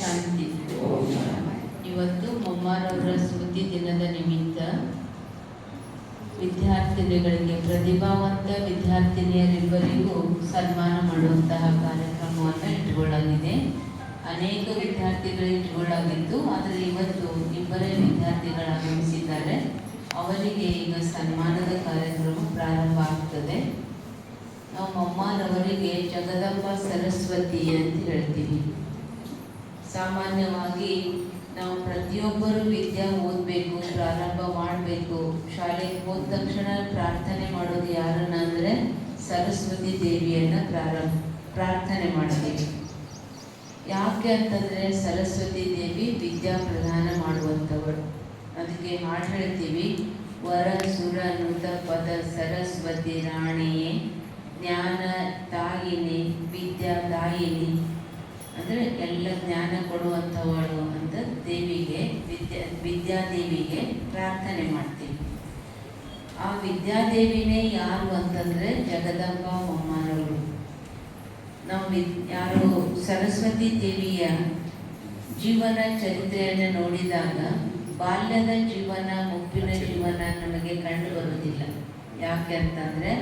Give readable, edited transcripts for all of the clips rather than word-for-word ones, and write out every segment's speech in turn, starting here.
ಶಾಂತಿ. ಇವತ್ತು ಮೊಮ್ಮಾರವರ ಸ್ಮೃತಿ ದಿನದ ನಿಮಿತ್ತ ವಿದ್ಯಾರ್ಥಿನಿಗಳಿಗೆ, ಪ್ರತಿಭಾವಂತ ವಿದ್ಯಾರ್ಥಿನಿಯರಿಬ್ಬರಿಗೂ ಸನ್ಮಾನ ಮಾಡುವಂತಹ ಕಾರ್ಯಕ್ರಮವನ್ನು ಇಟ್ಕೊಳ್ಳಲಾಗಿದೆ. ಅನೇಕ ವಿದ್ಯಾರ್ಥಿಗಳು ಇಟ್ಕೊಳ್ಳಾಗಿತ್ತು, ಆದರೆ ಇವತ್ತು ಇಬ್ಬರೇ ವಿದ್ಯಾರ್ಥಿಗಳು ಆಗಮಿಸಿದ್ದಾರೆ. ಅವರಿಗೆ ಈಗ ಸನ್ಮಾನದ ಕಾರ್ಯಕ್ರಮ ಪ್ರಾರಂಭ ಆಗ್ತದೆ. ನಾವು ಮೊಮ್ಮಾರವರಿಗೆ ಜಗದಂಬ ಸರಸ್ವತಿ ಅಂತ ಹೇಳ್ತೀವಿ. ಸಾಮಾನ್ಯವಾಗಿ ನಾವು ಪ್ರತಿಯೊಬ್ಬರು ವಿದ್ಯೆ ಓದಬೇಕು, ಪ್ರಾರಂಭ ಮಾಡಬೇಕು. ಶಾಲೆಗೆ ಹೋದ ತಕ್ಷಣ ಪ್ರಾರ್ಥನೆ ಮಾಡೋದು ಯಾರನ್ನ ಅಂದರೆ ಸರಸ್ವತಿ ದೇವಿಯನ್ನು ಪ್ರಾರ್ಥನೆ ಮಾಡ್ತೀವಿ. ಯಾಕೆ ಅಂತಂದರೆ ಸರಸ್ವತಿ ದೇವಿ ವಿದ್ಯಾ ಪ್ರದಾನ ಮಾಡುವಂಥವಳು. ಅದಕ್ಕೆ ಹಾಡು ಹೇಳ್ತೀವಿ, ವರ ಸುರ ನುತ ಪದ ಸರಸ್ವತಿ ರಾಣಿಯೇ, ಜ್ಞಾನ ತಾಯಿನಿ ವಿದ್ಯಾದಾಯಿನಿ. ಅಂದರೆ ಎಲ್ಲ ಜ್ಞಾನ ಕೊಡುವಂಥವಳು ಅಂತ ದೇವಿಗೆ, ವಿದ್ಯಾದೇವಿಗೆ ಪ್ರಾರ್ಥನೆ ಮಾಡ್ತೀವಿ. ಆ ವಿದ್ಯಾದೇವಿನೇ ಯಾರು ಅಂತಂದರೆ ಜಗದಂಬ ಮೊಮ್ಮಾರವರು. ನಾವು ಯಾರು ಸರಸ್ವತಿ ದೇವಿಯ ಜೀವನ ಚರಿತ್ರೆಯನ್ನು ನೋಡಿದಾಗ ಬಾಲ್ಯದ ಜೀವನ, ಮುಪ್ಪಿನ ಜೀವನ ನಮಗೆ ಕಂಡು ಬರುವುದಿಲ್ಲ. ಯಾಕೆ ಅಂತಂದರೆ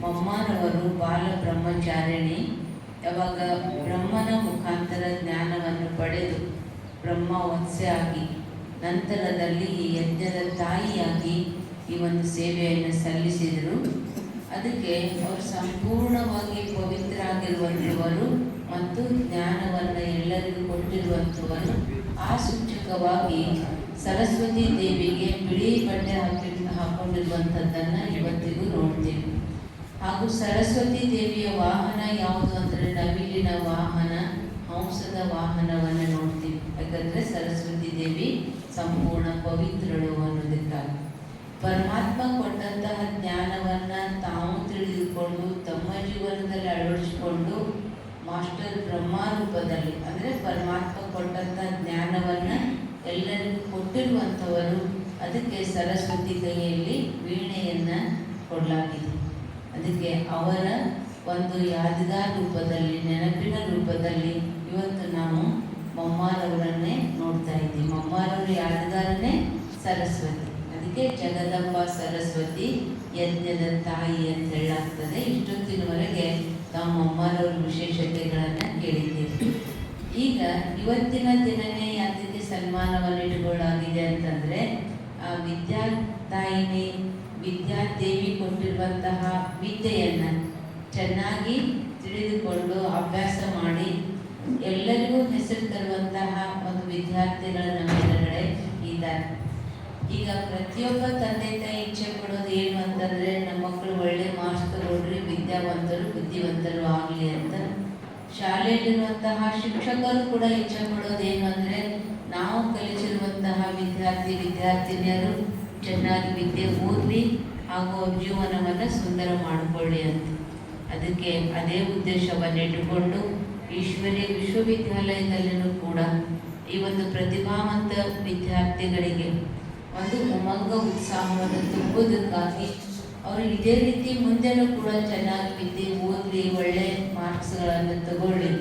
ಮೊಮ್ಮಾರವರು ಬಾಲ ಬ್ರಹ್ಮಚಾರಿಣಿ. ಯಾವಾಗ ಬ್ರಹ್ಮನ ಮುಖಾಂತರ ಜ್ಞಾನವನ್ನು ಪಡೆದು ಬ್ರಹ್ಮ ವತ್ಸೆ ಆಗಿ ನಂತರದಲ್ಲಿ ಈ ಯಜ್ಞದ ತಾಯಿಯಾಗಿ ಈ ಒಂದು ಸೇವೆಯನ್ನು ಸಲ್ಲಿಸಿದರು. ಅದಕ್ಕೆ ಅವರು ಸಂಪೂರ್ಣವಾಗಿ ಪವಿತ್ರ ಆಗಿರುವಂಥವರು ಮತ್ತು ಜ್ಞಾನವನ್ನು ಎಲ್ಲರಿಗೂ ಕೊಟ್ಟಿರುವಂಥವರು. ಆ ಸೂಚಕವಾಗಿ ಸರಸ್ವತಿ ದೇವಿಗೆ ಬಿಳಿ ಬಟ್ಟೆ ಹಾಕೊಂಡಿರುವಂಥದ್ದನ್ನು ಇವತ್ತಿಗೂ ನೋಡ್ತೀವಿ. ಹಾಗೂ ಸರಸ್ವತಿ ದೇವಿಯ ವಾಹನ ಯಾವುದು ಅಂದರೆ ನವಿಲಿನ ವಾಹನ, ಹಂಸದ ವಾಹನವನ್ನು ನೋಡ್ತೀವಿ. ಯಾಕಂದರೆ ಸರಸ್ವತಿ ದೇವಿ ಸಂಪೂರ್ಣ ಪವಿತ್ರಳು ಅನ್ನೋದಕ್ಕಾಗಿ ಪರಮಾತ್ಮ ಕೊಟ್ಟಂತಹ ಜ್ಞಾನವನ್ನು ತಾವು ತಿಳಿದುಕೊಂಡು ತಮ್ಮ ಜೀವನದಲ್ಲಿ ಅಳವಡಿಸಿಕೊಂಡು ಮಾಸ್ಟರ್ ಬ್ರಹ್ಮ ರೂಪದಲ್ಲಿ, ಅಂದರೆ ಪರಮಾತ್ಮ ಕೊಟ್ಟಂತಹ ಜ್ಞಾನವನ್ನು ಎಲ್ಲರಿಗೂ ಕೊಟ್ಟಿರುವಂಥವರು. ಅದಕ್ಕೆ ಸರಸ್ವತಿ ಕೈಯಲ್ಲಿ ವೀಣೆಯನ್ನು ಕೊಡಲಾಗಿದೆ. ಅದಕ್ಕೆ ಅವರ ಒಂದು ಯಾದಗಾರ ರೂಪದಲ್ಲಿ, ನೆನಪಿನ ರೂಪದಲ್ಲಿ ಇವತ್ತು ನಾವು ಮೊಮ್ಮಾರವರನ್ನೇ ನೋಡ್ತಾ ಇದ್ದೀವಿ. ಮೊಮ್ಮಾರವರು ಯಾದಗಾರನೇ ಸರಸ್ವತಿ. ಅದಕ್ಕೆ ಜಗದಂಬ ಸರಸ್ವತಿ ಯಜ್ಞದ ತಾಯಿ ಅಂತ ಹೇಳಾಗ್ತದೆ. ಇಷ್ಟೊತ್ತಿನವರೆಗೆ ನಾವು ಮೊಮ್ಮಾರವ್ರ ವಿಶೇಷತೆಗಳನ್ನು ಕೇಳಿದ್ದೀವಿ. ಈಗ ಇವತ್ತಿನ ದಿನನೇ ಯಾತಕ್ಕೆ ಸನ್ಮಾನವನ್ನು ಇಟ್ಕೊಳ್ಳಾಗಿದೆ ಅಂತಂದರೆ ಆ ವಿದ್ಯಾದಾಯಿನಿ ವಿದ್ಯಾದೇವಿ ಕೊಟ್ಟಿರುವಂತಹ ವಿದ್ಯೆಯನ್ನು ಚೆನ್ನಾಗಿ ತಿಳಿದುಕೊಂಡು ಅಭ್ಯಾಸ ಮಾಡಿ ಎಲ್ಲರಿಗೂ ಹೆಸರು ತರುವಂತಹ ಒಂದು ವಿದ್ಯಾರ್ಥಿಗಳು ನಮ್ಮ ಎದುರುಗಡೆ ಇದ್ದಾರೆ. ಈಗ ಪ್ರತಿಯೊಬ್ಬ ತಂದೆ ತಾಯಿ ಇಚ್ಛೆ ಪಡೋದು ಏನು ಅಂತಂದರೆ ನಮ್ಮ ಮಕ್ಕಳು ಒಳ್ಳೆ ಮಾರ್ಕ್ಸ್ ತಗೊಂಡ್ರಿ, ವಿದ್ಯಾವಂತರು ಬುದ್ಧಿವಂತರು ಆಗಲಿ ಅಂತ. ಶಾಲೆಯಲ್ಲಿರುವಂತಹ ಶಿಕ್ಷಕರು ಕೂಡ ಇಚ್ಛೆ ಪಡೋದೇನು ಅಂದರೆ ನಾವು ಕಲಿಸಿರುವಂತಹ ವಿದ್ಯಾರ್ಥಿನಿಯರು ಚೆನ್ನಾಗಿ ವಿದ್ಯೆ ಓದಲಿ ಹಾಗೂ ಜೀವನವನ್ನು ಸುಂದರ ಮಾಡಿಕೊಳ್ಳಿ ಅಂತ. ಅದಕ್ಕೆ ಅದೇ ಉದ್ದೇಶವನ್ನು ಇಟ್ಟುಕೊಂಡು ಈಶ್ವರಿ ವಿಶ್ವವಿದ್ಯಾಲಯದಲ್ಲಿಯೂ ಕೂಡ ಈ ಒಂದು ಪ್ರತಿಭಾವಂತ ವಿದ್ಯಾರ್ಥಿಗಳಿಗೆ ಒಂದು ಉಮಂಗ ಉತ್ಸಾಹವನ್ನು ತುಂಬುವುದಕ್ಕಾಗಿ ಅವರು ಇದೇ ರೀತಿ ಮುಂದೆನೂ ಕೂಡ ಚೆನ್ನಾಗಿ ವಿದ್ಯೆ ಓದಲಿ, ಒಳ್ಳೆ ಮಾರ್ಕ್ಸ್ಗಳನ್ನು ತಗೊಳ್ಳಿ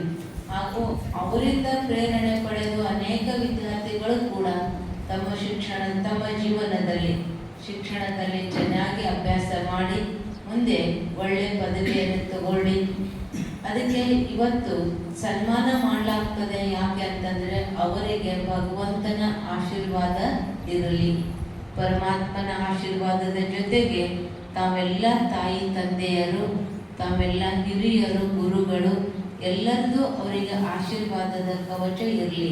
ಹಾಗೂ ಅವರಿಂದ ಪ್ರೇರಣೆ ಪಡೆದು ಅನೇಕ ವಿದ್ಯಾರ್ಥಿಗಳು ಕೂಡ ತಮ್ಮ ಜೀವನದಲ್ಲಿ ಶಿಕ್ಷಣದಲ್ಲಿ ಚೆನ್ನಾಗಿ ಅಭ್ಯಾಸ ಮಾಡಿ ಮುಂದೆ ಒಳ್ಳೆ ಪದವಿಯನ್ನು ತಗೊಳ್ಳಿ. ಅದಕ್ಕೆ ಇವತ್ತು ಸನ್ಮಾನ ಮಾಡಲಾಗ್ತದೆ. ಯಾಕೆ ಅಂತಂದರೆ ಅವರಿಗೆ ಭಗವಂತನ ಆಶೀರ್ವಾದ ಇರಲಿ. ಪರಮಾತ್ಮನ ಆಶೀರ್ವಾದದ ಜೊತೆಗೆ ತಾವೆಲ್ಲ ತಾಯಿ ತಂದೆಯರು, ತಾವೆಲ್ಲ ಹಿರಿಯರು, ಗುರುಗಳು ಎಲ್ಲರದ್ದು ಅವರಿಗೆ ಆಶೀರ್ವಾದದ ಕವಚ ಇರಲಿ.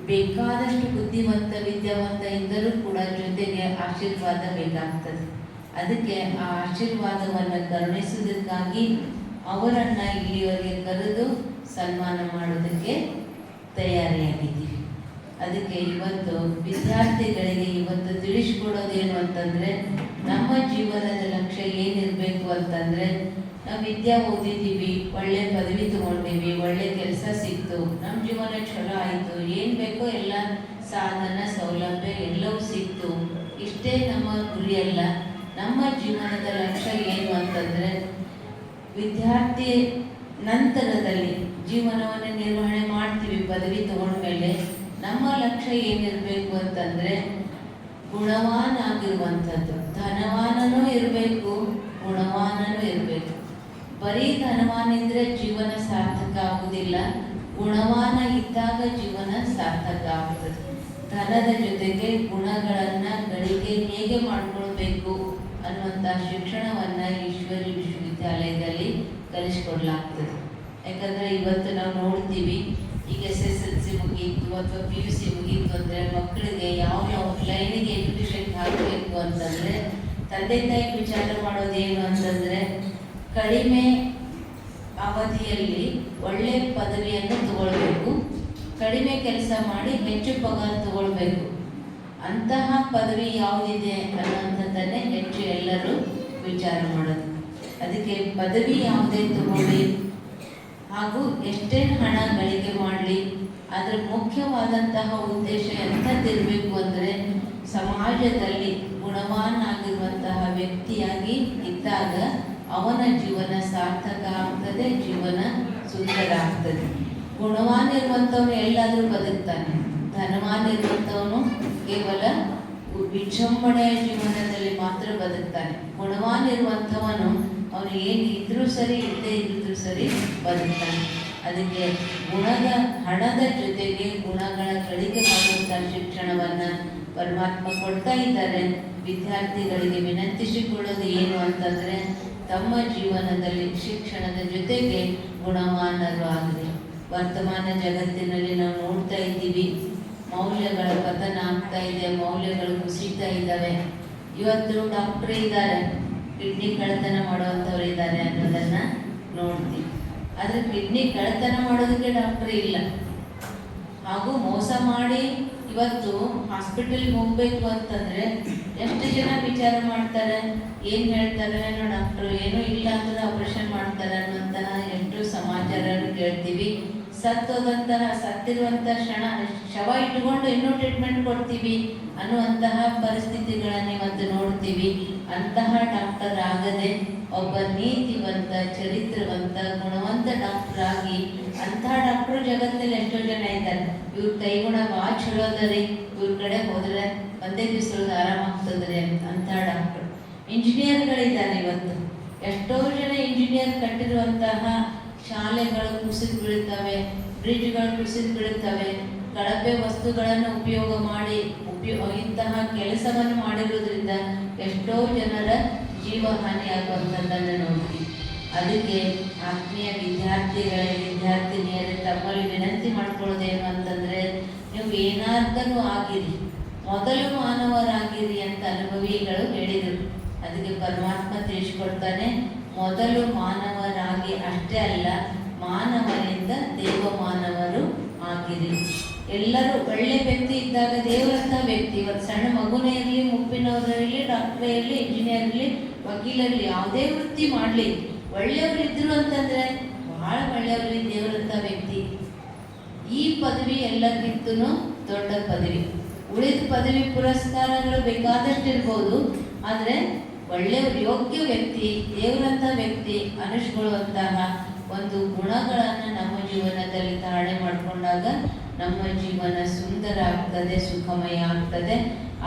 ಬೇಕಾದಷ್ಟು ಬುದ್ಧಿವಂತ ವಿದ್ಯಾವಂತ ಇದ್ದರೂ ಕೂಡ ಜೊತೆಗೆ ಆಶೀರ್ವಾದ ಬೇಕಾಗ್ತದೆ. ಅದಕ್ಕೆ ಆ ಆಶೀರ್ವಾದವನ್ನು ಕರುಣಿಸುವುದಕ್ಕಾಗಿ ಅವರನ್ನು ಇಲ್ಲಿಯವರೆಗೆ ಕರೆದು ಸನ್ಮಾನ ಮಾಡೋದಕ್ಕೆ ತಯಾರಿಯಾಗಿದ್ದೀವಿ. ಅದಕ್ಕೆ ಇವತ್ತು ವಿದ್ಯಾರ್ಥಿಗಳಿಗೆ ಇವತ್ತು ತಿಳಿಸ್ಕೊಡೋದೇನು ಅಂತಂದರೆ ನಮ್ಮ ಜೀವನದ ಲಕ್ಷ್ಯ ಏನಿರಬೇಕು ಅಂತಂದರೆ ನಾವು ವಿದ್ಯೆ ಓದಿದ್ದೀವಿ, ಒಳ್ಳೆ ಪದವಿ ತಗೊಂಡಿವಿ, ಒಳ್ಳೆ ಕೆಲಸ ಸಿಕ್ತು, ನಮ್ಮ ಜೀವನ ಚಲೋ ಆಯಿತು, ಏನು ಬೇಕೋ ಎಲ್ಲ ಸಾಧನ ಸೌಲಭ್ಯ ಎಲ್ಲವೂ ಸಿಕ್ತು. ಇಷ್ಟೇ ನಮ್ಮ ಗುರಿಯಲ್ಲ. ನಮ್ಮ ಜೀವನದ ಲಕ್ಷ್ಯ ಏನು ಅಂತಂದರೆ ವಿದ್ಯಾರ್ಥಿ ನಂತರದಲ್ಲಿ ಜೀವನವನ್ನು ನಿರ್ವಹಣೆ ಮಾಡ್ತೀವಿ, ಪದವಿ ತಗೊಂಡ್ಮೇಲೆ ನಮ್ಮ ಲಕ್ಷ್ಯ ಏನಿರಬೇಕು ಅಂತಂದರೆ ಗುಣವಾನ್ ಆಗಿರುವಂಥದ್ದು. ಧನವಾನನೂ ಇರಬೇಕು, ಗುಣವಾನನೂ ಇರಬೇಕು. ಬರೀ ಧನವಾನ ಇದ್ದರೆ ಜೀವನ ಸಾರ್ಥಕ ಆಗುವುದಿಲ್ಲ, ಗುಣವಾನ ಇದ್ದಾಗ ಜೀವನ ಸಾರ್ಥಕ ಆಗ್ತದೆ. ಧನದ ಜೊತೆಗೆ ಗುಣಗಳನ್ನು ಗಳಿಕೆ ಹೇಗೆ ಮಾಡಿಕೊಳ್ಬೇಕು ಅನ್ನುವಂಥ ಶಿಕ್ಷಣವನ್ನು ಈಶ್ವರಿ ವಿಶ್ವವಿದ್ಯಾಲಯದಲ್ಲಿ ಕಲಿಸ್ಕೊಡ್ಲಾಗ್ತದೆ. ಯಾಕಂದರೆ ಇವತ್ತು ನಾವು ನೋಡ್ತೀವಿ, ಈಗ SSLC ಮುಗೀತು ಅಥವಾ PUC ಮುಗೀತು ಅಂದರೆ ಮಕ್ಕಳಿಗೆ ಯಾವ ಲೈನಿಗೆ ಎಜುಕೇಷನ್ ಹಾಕಬೇಕು ಅಂತಂದರೆ ತಂದೆ ತಾಯಿ ವಿಚಾರ ಮಾಡೋದೇನು ಅಂತಂದರೆ ಕಡಿಮೆ ಅವಧಿಯಲ್ಲಿ ಒಳ್ಳೆಯ ಪದವಿಯನ್ನು ತಗೊಳ್ಬೇಕು, ಕಡಿಮೆ ಕೆಲಸ ಮಾಡಿ ಹೆಚ್ಚು ಪಗಾರ ತಗೊಳ್ಬೇಕು. ಅಂತಹ ಪದವಿ ಯಾವುದಿದೆ ಅನ್ನೋಂಥದ್ದನ್ನೇ ಹೆಚ್ಚು ಎಲ್ಲರೂ ವಿಚಾರ ಮಾಡೋದು. ಅದಕ್ಕೆ ಪದವಿ ಯಾವುದೇ ತಗೊಳ್ಳಿ ಹಾಗೂ ಎಷ್ಟೇ ಹಣ ಗಳಿಕೆ ಮಾಡಲಿ, ಅದರ ಮುಖ್ಯವಾದಂತಹ ಉದ್ದೇಶ ಎಂಥದ್ದಿರಬೇಕು ಅಂದರೆ ಸಮಾಜದಲ್ಲಿ ಗುಣವಾನ್ ಆಗಿರುವಂತಹ ವ್ಯಕ್ತಿಯಾಗಿ ಇದ್ದಾಗ ಅವನ ಜೀವನ ಸಾರ್ಥಕ ಆಗ್ತದೆ, ಜೀವನ ಸುಂದರ ಆಗ್ತದೆ. ಗುಣವಾನ್ ಇರುವಂಥವನು ಎಲ್ಲಾದರೂ ಬದುಕ್ತಾನೆ, ಧನವಾನ್ ಇರುವಂಥವನು ಕೇವಲ ವಿಜೃಂಭಣೆಯ ಜೀವನದಲ್ಲಿ ಮಾತ್ರ ಬದುಕ್ತಾನೆ. ಗುಣವಾನ್ ಇರುವಂಥವನು ಅವನು ಏನು ಇದ್ರೂ ಸರಿ, ಇಲ್ಲದೆ ಇದ್ರೂ ಸರಿ ಬದುಕ್ತಾನೆ. ಅದಕ್ಕೆ ಹಣದ ಜೊತೆಗೆ ಗುಣಗಳ ಗಳಿಕೆ ಮಾಡುವಂಥ ಶಿಕ್ಷಣವನ್ನು ಪರಮಾತ್ಮ ಕೊಡ್ತಾ ಇದ್ದಾರೆ. ವಿದ್ಯಾರ್ಥಿಗಳಿಗೆ ವಿನಂತಿಸಿಕೊಳ್ಳೋದು ಏನು ಅಂತಂದರೆ ತಮ್ಮ ಜೀವನದಲ್ಲಿ ಶಿಕ್ಷಣದ ಜೊತೆಗೆ ಗುಣವಾನರು ಆಗಲಿ. ವರ್ತಮಾನ ಜಗತ್ತಿನಲ್ಲಿ ನಾವು ನೋಡ್ತಾ ಇದ್ದೀವಿ, ಮೌಲ್ಯಗಳ ಪತನ ಆಗ್ತಾ ಇದೆ, ಮೌಲ್ಯಗಳು ಕುಸಿತಾ ಇದ್ದಾವೆ. ಇವತ್ತು ಡಾಕ್ಟ್ರ್ ಇದ್ದಾರೆ, ಕಿಡ್ನಿ ಕಳ್ಳತನ ಮಾಡುವಂಥವ್ರು ಇದ್ದಾರೆ ಅನ್ನೋದನ್ನು ನೋಡ್ತೀವಿ. ಆದರೆ ಕಿಡ್ನಿ ಕಳ್ಳತನ ಮಾಡೋದಕ್ಕೆ ಡಾಕ್ಟ್ರ್ ಇಲ್ಲ, ಹಾಗೂ ಮೋಸ ಮಾಡಿ ಇವತ್ತು ಹಾಸ್ಪಿಟಲ್ಗೆ ಹೋಗಬೇಕು ಅಂತಂದರೆ ಎಷ್ಟು ಜನ ವಿಚಾರ ಮಾಡ್ತಾರೆ, ಏನು ಹೇಳ್ತಾರೆ, ಏನೋ ಡಾಕ್ಟ್ರು ಏನೂ ಇಲ್ಲ ಅಂದ್ರೆ ಆಪರೇಷನ್ ಮಾಡ್ತಾರೆ ಅನ್ನುವಂತಹ ಎಷ್ಟು ಸಮಾಚಾರ ಕೇಳ್ತೀವಿ. ಸತ್ತಿರುವಂಥ ಶವ ಇಟ್ಕೊಂಡು ಇನ್ನೂ ಟ್ರೀಟ್ಮೆಂಟ್ ಕೊಡ್ತೀವಿ ಅನ್ನುವಂತಹ ಪರಿಸ್ಥಿತಿಗಳನ್ನು ಇವತ್ತು ನೋಡ್ತೀವಿ. ಅಂತಹ ಡಾಕ್ಟರ್ ಆಗದೆ ಒಬ್ಬ ನೀತಿವಂತ, ಚರಿತ್ರವಂತ, ಗುಣವಂತ ಡಾಕ್ಟರ್ ಆಗಿ ಅಂತಹ ಡಾಕ್ಟ್ರು ಜಗತ್ತಿನಲ್ಲಿ ಎಷ್ಟೋ ಜನ ಇದ್ದಾರೆ. ಇವ್ರ ಕೈಗುಣ ಭಾಳ ಚಲೋ ಅದರಿ, ಇವ್ರ ಕಡೆ ಹೋದರೆ ಒಂದೇ ದಿವಸದೊಳಗೆ ಆರಾಮಾಗ್ತದ್ರಿ ಅಂತಹ ಡಾಕ್ಟ್ರು. ಇಂಜಿನಿಯರ್ಗಳಿದ್ದಾರೆ ಇವತ್ತು, ಎಷ್ಟೋ ಜನ ಇಂಜಿನಿಯರ್ ಕಟ್ಟಿರುವಂತಹ ಶಾಲೆಗಳು ಕುಸಿದು ಬೀಳುತ್ತವೆ, ಬ್ರಿಡ್ಜ್ಗಳು ಕುಸಿದು ಬೀಳುತ್ತವೆ. ಕಳಪೆ ವಸ್ತುಗಳನ್ನು ಉಪಯೋಗ ಮಾಡಿ ಇಂತಹ ಕೆಲಸವನ್ನು ಮಾಡಿರುವುದರಿಂದ ಎಷ್ಟೋ ಜನರ ಜೀವಹಾನಿಯಾಗುವಂಥದ್ದನ್ನು ನೋಡ್ತೀವಿ. ಅದಕ್ಕೆ ಆತ್ಮೀಯ ವಿದ್ಯಾರ್ಥಿನಿಯರೇ ತಮ್ಮಲ್ಲಿ ವಿನಂತಿ ಮಾಡ್ಕೊಳ್ಳೋದೇನು ಅಂತಂದರೆ, ನೀವು ಏನಾದರೂ ಆಗಿರಿ, ಮೊದಲು ಮಾನವರಾಗಿರಿ ಅಂತ ಅನುಭವಿಗಳು ಹೇಳಿದರು. ಅದಕ್ಕೆ ಪರಮಾತ್ಮ ತಿಳಿಸ್ಕೊಡ್ತಾನೆ, ಮೊದಲು ಮಾನವರಾಗಿ ಅಷ್ಟೇ ಅಲ್ಲ, ಮಾನವರಿಂದ ದೇವಮಾನವರು ಆಗಿರಿ. ಎಲ್ಲರೂ ಒಳ್ಳೆ ವ್ಯಕ್ತಿ ಇದ್ದಾಗ ದೇವರಂಥ ವ್ಯಕ್ತಿ, ಇವತ್ತು ಸಣ್ಣ ಮಗುನೇ ಇರಲಿ, ಮುಪ್ಪಿನವರಿರಲಿ, ಡಾಕ್ಟ್ರೇ ಇರಲಿ, ಇಂಜಿನಿಯರ್ ಇರಲಿ, ವಕೀಲರಲ್ಲಿ, ಯಾವುದೇ ವೃತ್ತಿ ಮಾಡಲಿ, ಒಳ್ಳೆಯವರು ಇದ್ದರು ಅಂತಂದರೆ ಭಾಳ ಒಳ್ಳೆಯವರು ದೇವರಂಥ ವ್ಯಕ್ತಿ. ಈ ಪದವಿ ಎಲ್ಲಕ್ಕಿಂತೂ ದೊಡ್ಡ ಪದವಿ. ಉಳಿದ ಪದವಿ ಪುರಸ್ಕಾರಗಳು ಬೇಕಾದಷ್ಟು ಇರ್ಬೋದು, ಆದರೆ ಒಳ್ಳೆಯವರು, ಯೋಗ್ಯ ವ್ಯಕ್ತಿ, ದೇವರಂಥ ವ್ಯಕ್ತಿ ಅನಿಸ್ಕೊಳ್ಳುವಂತಹ ಒಂದು ಗುಣಗಳನ್ನು ನಮ್ಮ ಜೀವನದಲ್ಲಿ ಧಾರಣೆ ಮಾಡಿಕೊಂಡಾಗ ನಮ್ಮ ಜೀವನ ಸುಂದರ ಆಗ್ತದೆ, ಸುಖಮಯ ಆಗ್ತದೆ.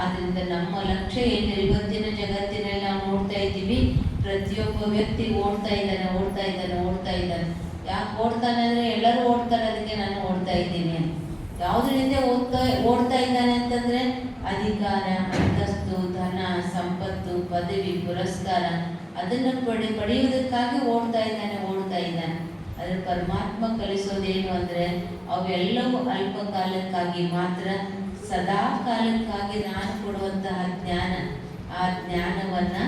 ಆದ್ದರಿಂದ ನಮ್ಮ ಲಕ್ಷ್ಯ ಏನು, ಇವತ್ತಿನ ಜಗತ್ತಿನಲ್ಲಿ ನಾವು ನೋಡ್ತಾ ಇದ್ದೀವಿ, ಪ್ರತಿಯೊಬ್ಬ ವ್ಯಕ್ತಿ ಓಡ್ತಾ ಇದ್ದಾನೆ. ಯಾಕೆ ಓಡ್ತಾನೆ ಅಂದರೆ ಎಲ್ಲರೂ ಓಡ್ತಾರೆ, ಅದಕ್ಕೆ ನಾನು ಓಡ್ತಾ ಇದ್ದೀನಿ. ಯಾವುದರಿಂದ ಓಡ್ತಾ ಇದ್ದಾನೆ ಅಂತಂದರೆ ಅಧಿಕಾರ, ಅಂತಸ್ತು, ಧನ, ಸಂಪತ್ತು, ಪದವಿ, ಪುರಸ್ಕಾರ ಅದನ್ನು ಪಡೆಯುವುದಕ್ಕಾಗಿ ಓಡ್ತಾ ಇದ್ದಾನೆ. ಆದರೆ ಪರಮಾತ್ಮ ಕಲಿಸೋದೇನು ಅಂದರೆ ಅವೆಲ್ಲವೂ ಅಲ್ಪ ಕಾಲಕ್ಕಾಗಿ ಮಾತ್ರ, ಸದಾ ಕಾಲಕ್ಕಾಗಿ ನಾನು ಕೊಡುವಂತಹ ಜ್ಞಾನ, ಆ ಜ್ಞಾನವನ್ನು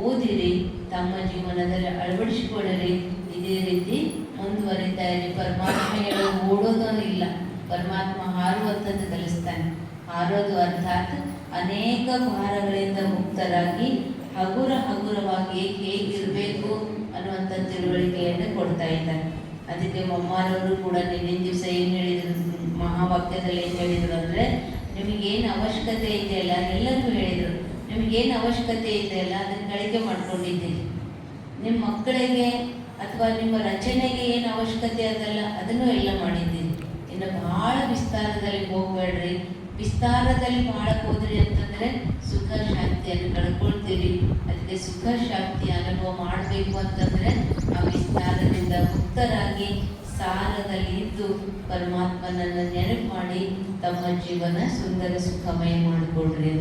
ಓದಿರಿ, ತಮ್ಮ ಜೀವನದಲ್ಲಿ ಅಳವಡಿಸಿಕೊಳ್ಳಿರಿ. ಇದೇ ರೀತಿ ಮುಂದುವರಿತಾ ಇರಿ. ಪರಮಾತ್ಮ ಹೇಳೋದು ಓಡೋದು ಇಲ್ಲ, ಪರಮಾತ್ಮ ಹಾರುವಂಥದ್ದು ಕಲಿಸ್ತಾನೆ. ಹಾರೋದು ಅರ್ಥಾತ್ ಅನೇಕ ಭಾರಗಳಿಂದ ಮುಕ್ತರಾಗಿ ಹಗುರವಾಗಿ ಹೇಗಿರಬೇಕು ಅನ್ನುವಂಥ ತಿಳುವಳಿಕೆಯನ್ನು ಕೊಡ್ತಾ ಇದ್ದಾರೆ. ಅದಕ್ಕೆ ಮಮ್ಮಾರವರು ಕೂಡ ನಿನ್ನಿನ ದಿವಸ ಏನು ಹೇಳಿದರು, ಮಹಾವಾಕ್ಯದಲ್ಲಿ ಏನು ಹೇಳಿದರು ಅಂದರೆ, ನಿಮಗೇನು ಅವಶ್ಯಕತೆ ಇದೆಯಲ್ಲ ಎಲ್ಲರಿಗೂ ಹೇಳಿದರು, ನಿಮಗೇನು ಅವಶ್ಯಕತೆ ಇದೆಯಲ್ಲ ಅದನ್ನು ಗಳಿಕೆ ಮಾಡ್ಕೊಂಡಿದ್ದೀರಿ. ನಿಮ್ಮ ಮಕ್ಕಳಿಗೆ ಅಥವಾ ನಿಮ್ಮ ರಚನೆಗೆ ಏನು ಅವಶ್ಯಕತೆ ಅದಲ್ಲ ಅದನ್ನು ಎಲ್ಲ ಮಾಡಿದ್ದೀರಿ. ಇನ್ನು ಭಾಳ ವಿಸ್ತಾರದಲ್ಲಿ ಹೋಗ್ಬೇಡ್ರಿ. ವಿಸ್ತಾರದಲ್ಲಿ ಮಾಡಕ್ಕೆ ಹೋದ್ರಿ ಅಂತಂದರೆ ಸುಖ ಶಾಂತಿಯನ್ನು ಕಳ್ಕೊಳ್ತೀರಿ. ಅದಕ್ಕೆ ಸುಖ ಶಾಂತಿ ಅನುಭವ ಮಾಡಬೇಕು ಅಂತಂದರೆ ಆ ವಿಸ್ತಾರದಿಂದ ಮುಕ್ತರಾಗಿ ಸಾರದಲ್ಲಿ ಇದ್ದು ಪರಮಾತ್ಮನನ್ನು ನೆನಪು ಮಾಡಿ ತಮ್ಮ ಜೀವನ ಸುಂದರ ಸುಖಮಯ ಮಾಡಿಕೊಡ್ರಿ.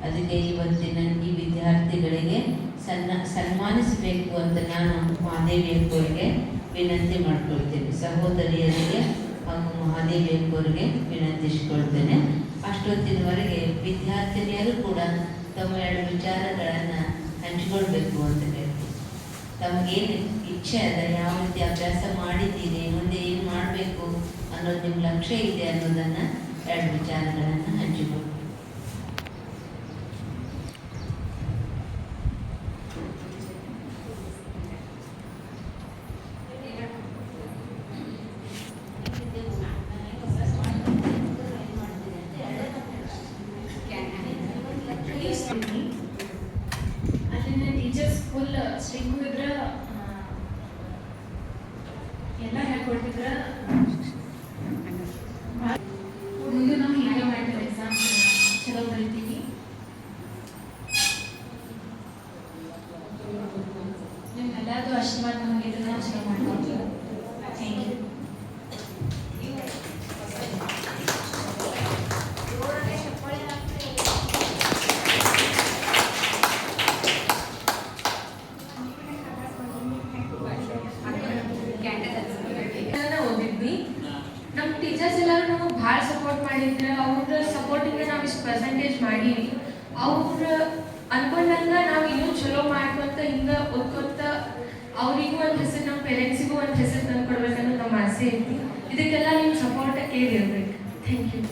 ಅದಕ್ಕೆ ಇವತ್ತಿನ ಈ ವಿದ್ಯಾರ್ಥಿಗಳಿಗೆ ಸನ್ಮಾನಿಸಬೇಕು ಅಂತ ನಾನು ಮಹಾದೇವಿ ಅಕ್ಕವರಿಗೆ ವಿನಂತಿ ಮಾಡ್ಕೊಳ್ತೇನೆ. ಸಹೋದರಿಯರಿಗೆ ಹಾಗೂ ಮಹಾದೇವಿ ಅಕ್ಕವರಿಗೆ ವಿನಂತಿಸಿಕೊಳ್ತೇನೆ. ಅಷ್ಟೊತ್ತಿನವರೆಗೆ ವಿದ್ಯಾರ್ಥಿನಿಯರು ಕೂಡ ತಮ್ಮ 2 ವಿಚಾರಗಳನ್ನು ಹಂಚಿಕೊಳ್ಬೇಕು ಅಂತ ಹೇಳ್ತೀನಿ. ತಮಗೇನು ಇಚ್ಛೆ ಅದ, ಯಾವ ರೀತಿ ಅಭ್ಯಾಸ ಮಾಡಿದ್ದೀರಿ, ಮುಂದೆ ಏನು ಮಾಡಬೇಕು ಅನ್ನೋದು ನಿಮ್ಮ ಲಕ್ಷ್ಯ ಇದೆ ಅನ್ನೋದನ್ನು 2 ವಿಚಾರಗಳನ್ನು ಹಂಚಿಕೊಳ್ಬೇಕು. ಅಲ್ಲಿನ ಟೀಚರ್ಸ್ ಫುಲ್ ಸ್ಟ್ರಿಕ್ಟ್ ಇದ್ರ, ಎಲ್ಲ ಹೇಳ್ಕೊಟ್ಟಿದ್ರ. ಮುಂದೆ ನಾವು ಹೀಗೆ ಮಾಡ್ತೀವಿ, ಎಕ್ಸಾಮ್ ಚಲೋ ಬರಿತೀವಿ. ನಿಮ್ಗೆಲ್ಲದು ಆಶೀರ್ವಾದ ನಮಗೆ ನಾವು ಚಲೋ ಮಾಡ್ತೀವಿ. Thank you. ಓದಿದ್ವಿ. ನಮ್ಮ ಟೀಚರ್ಸ್ ಎಲ್ಲರೂ ನಮಗೆ ಭಾಳ ಸಪೋರ್ಟ್ ಮಾಡಿದ್ರೆ, ಅವ್ರ ಸಪೋರ್ಟಿಂದ ನಾವು ಇಷ್ಟು ಪರ್ಸೆಂಟೇಜ್ ಮಾಡೀವಿ. ಅವ್ರ ಅನ್ಕೊಂಡಂಗೆ ನಾವು ಇನ್ನೂ ಚಲೋ ಮಾಡ್ಕೊತ ಹಿಂಗೆ ಓದ್ಕೊತ ಅವರಿಗೂ ಒಂದು ಹೆಸರು, ನಮ್ಮ ಪೇರೆಂಟ್ಸಿಗೂ ಒಂದು ಹೆಸರು ತಂದು ಕೊಡ್ಬೇಕನ್ನೋದು ನಮ್ಮ ಆಸೆ ಐತಿ. ಇದಕ್ಕೆಲ್ಲ ನಿಮ್ಮ ಸಪೋರ್ಟ್ ಕೇಳಿರ್ಬೇಕು. Thank you.